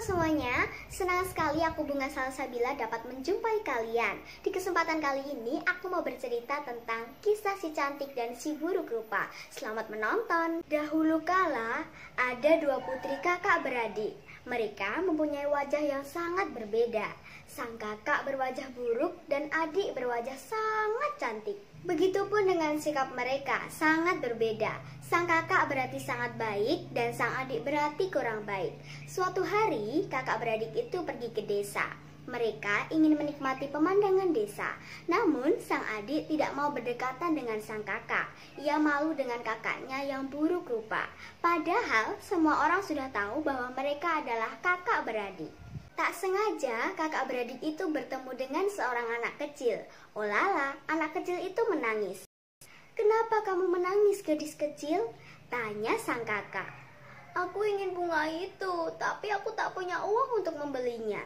semuanya, senang sekali aku Bunga Salsabila dapat menjumpai kalian. Di kesempatan kali ini aku mau bercerita tentang kisah si cantik dan si buruk rupa. Selamat menonton. Dahulu kala ada dua putri kakak beradik. Mereka mempunyai wajah yang sangat berbeda. Sang kakak berwajah buruk dan adik berwajah sangat cantik. Begitupun dengan sikap mereka, sangat berbeda. Sang kakak berarti sangat baik dan sang adik berarti kurang baik. Suatu hari, kakak beradik itu pergi ke desa. Mereka ingin menikmati pemandangan desa. Namun, sang adik tidak mau berdekatan dengan sang kakak. Ia malu dengan kakaknya yang buruk rupa. Padahal, semua orang sudah tahu bahwa mereka adalah kakak beradik. Tak sengaja, kakak beradik itu bertemu dengan seorang anak kecil. Oh lala, anak kecil itu menangis. "Kenapa kamu menangis, gadis kecil?" tanya sang kakak. "Aku ingin bunga itu, tapi aku tak punya uang untuk membelinya,"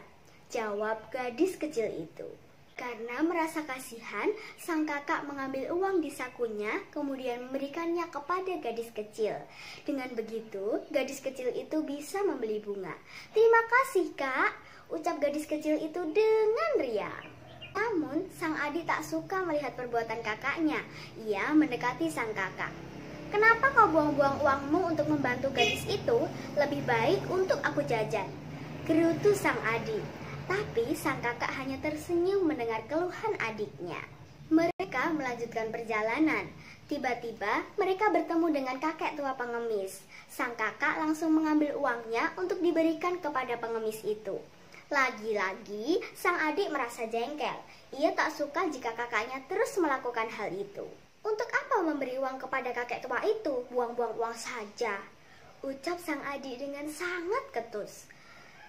jawab gadis kecil itu. Karena merasa kasihan, sang kakak mengambil uang di sakunya, kemudian memberikannya kepada gadis kecil. Dengan begitu, gadis kecil itu bisa membeli bunga. "Terima kasih, Kak," ucap gadis kecil itu dengan riang. Namun, sang adik tak suka melihat perbuatan kakaknya. Ia mendekati sang kakak. "Kenapa kau buang-buang uangmu untuk membantu gadis itu? Lebih baik untuk aku jajan," gerutu sang adik. Tapi sang kakak hanya tersenyum mendengar keluhan adiknya. Mereka melanjutkan perjalanan. Tiba-tiba mereka bertemu dengan kakek tua pengemis. Sang kakak langsung mengambil uangnya untuk diberikan kepada pengemis itu. Lagi-lagi sang adik merasa jengkel. Ia tak suka jika kakaknya terus melakukan hal itu. "Untuk apa memberi uang kepada kakek tua itu? Buang-buang uang saja," ucap sang adik dengan sangat ketus.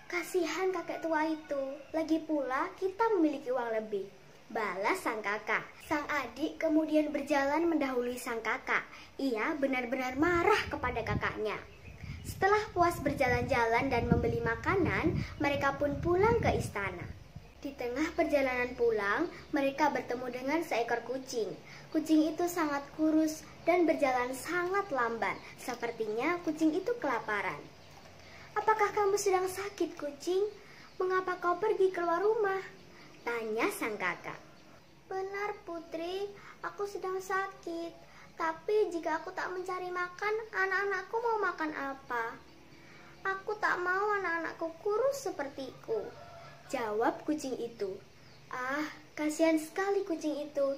"Kasihan kakek tua itu, lagi pula kita memiliki uang lebih," balas sang kakak. Sang adik kemudian berjalan mendahului sang kakak. Ia benar-benar marah kepada kakaknya. Setelah puas berjalan-jalan dan membeli makanan, mereka pun pulang ke istana. Di tengah perjalanan pulang, mereka bertemu dengan seekor kucing. Kucing itu sangat kurus dan berjalan sangat lamban. Sepertinya kucing itu kelaparan. "Apakah kamu sedang sakit, kucing? Mengapa kau pergi keluar rumah?" tanya sang kakak. "Benar, Putri, aku sedang sakit. Tapi jika aku tak mencari makan, anak-anakku mau makan apa? Aku tak mau anak-anakku kurus sepertiku," jawab kucing itu. Ah, kasihan sekali kucing itu.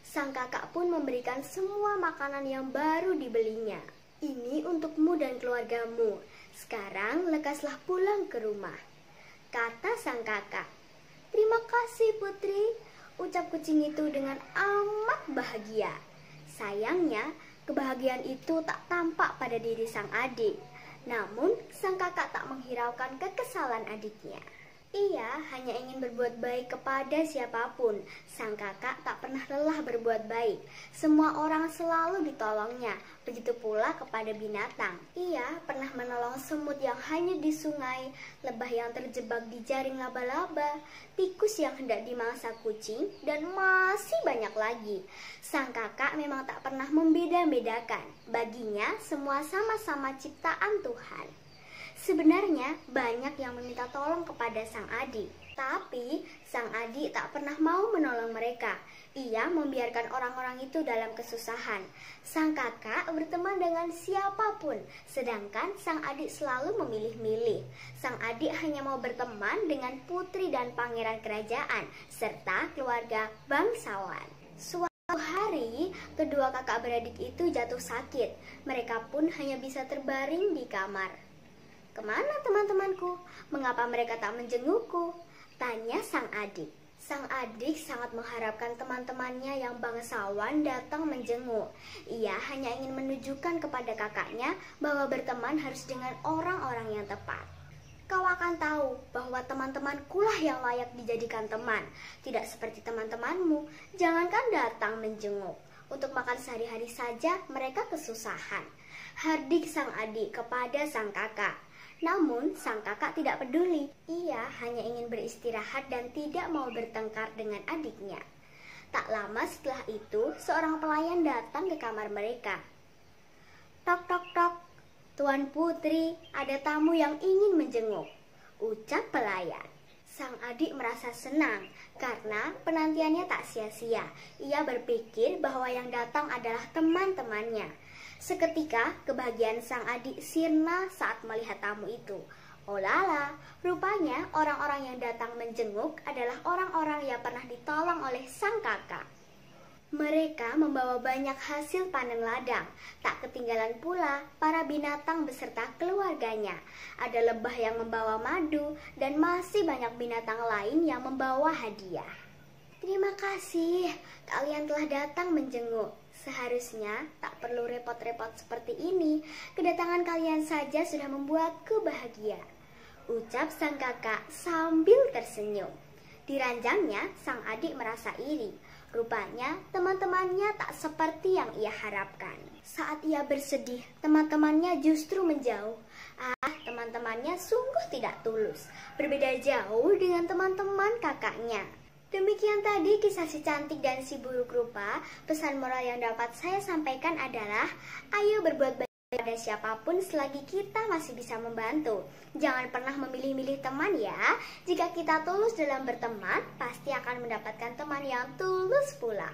Sang kakak pun memberikan semua makanan yang baru dibelinya. "Ini untukmu dan keluargamu. Sekarang lekaslah pulang ke rumah," kata sang kakak. "Terima kasih, Putri," ucap kucing itu dengan amat bahagia. Sayangnya, kebahagiaan itu tak tampak pada diri sang adik. Namun, sang kakak tak menghiraukan kekesalan adiknya. Ia hanya ingin berbuat baik kepada siapapun. Sang kakak tak pernah lelah berbuat baik. Semua orang selalu ditolongnya. Begitu pula kepada binatang. Ia pernah menolong semut yang hanya di sungai, lebah yang terjebak di jaring laba-laba, tikus yang hendak dimangsa kucing, dan masih banyak lagi. Sang kakak memang tak pernah membeda-bedakan. Baginya, semua sama-sama ciptaan Tuhan. Sebenarnya banyak yang meminta tolong kepada sang adik, tapi sang adik tak pernah mau menolong mereka. Ia membiarkan orang-orang itu dalam kesusahan. Sang kakak berteman dengan siapapun, sedangkan sang adik selalu memilih-milih. Sang adik hanya mau berteman dengan putri dan pangeran kerajaan, serta keluarga bangsawan. Suatu hari, kedua kakak beradik itu jatuh sakit. Mereka pun hanya bisa terbaring di kamar. "Kemana teman-temanku? Mengapa mereka tak menjengukku?" tanya sang adik. Sang adik sangat mengharapkan teman-temannya yang bangsawan datang menjenguk. Ia hanya ingin menunjukkan kepada kakaknya bahwa berteman harus dengan orang-orang yang tepat. "Kau akan tahu bahwa teman-temankulah yang layak dijadikan teman. Tidak seperti teman-temanmu, jangankan datang menjenguk. Untuk makan sehari-hari saja mereka kesusahan," hardik sang adik kepada sang kakak. Namun, sang kakak tidak peduli. Ia hanya ingin beristirahat dan tidak mau bertengkar dengan adiknya. Tak lama setelah itu, seorang pelayan datang ke kamar mereka. "Tok, tok, tok. Tuan Putri, ada tamu yang ingin menjenguk," ucap pelayan. Sang adik merasa senang karena penantiannya tak sia-sia. Ia berpikir bahwa yang datang adalah teman-temannya. Seketika kebahagiaan sang adik sirna saat melihat tamu itu. Oh lala, rupanya orang-orang yang datang menjenguk adalah orang-orang yang pernah ditolong oleh sang kakak. Mereka membawa banyak hasil panen ladang. Tak ketinggalan pula para binatang beserta keluarganya. Ada lebah yang membawa madu dan masih banyak binatang lain yang membawa hadiah. Terima kasih, kalian telah datang menjenguk. Seharusnya tak perlu repot-repot seperti ini. Kedatangan kalian saja sudah membuatku bahagia, ucap sang kakak sambil tersenyum. Di ranjangnya, sang adik merasa iri. Rupanya teman-temannya tak seperti yang ia harapkan. Saat ia bersedih, teman-temannya justru menjauh. Teman-temannya sungguh tidak tulus. Berbeda jauh dengan teman-teman kakaknya. Demikian tadi kisah si cantik dan si buruk rupa. Pesan moral yang dapat saya sampaikan adalah, ayo berbuat baik pada siapapun selagi kita masih bisa membantu. Jangan pernah memilih-milih teman ya. Jika kita tulus dalam berteman, pasti akan mendapatkan teman yang tulus pula.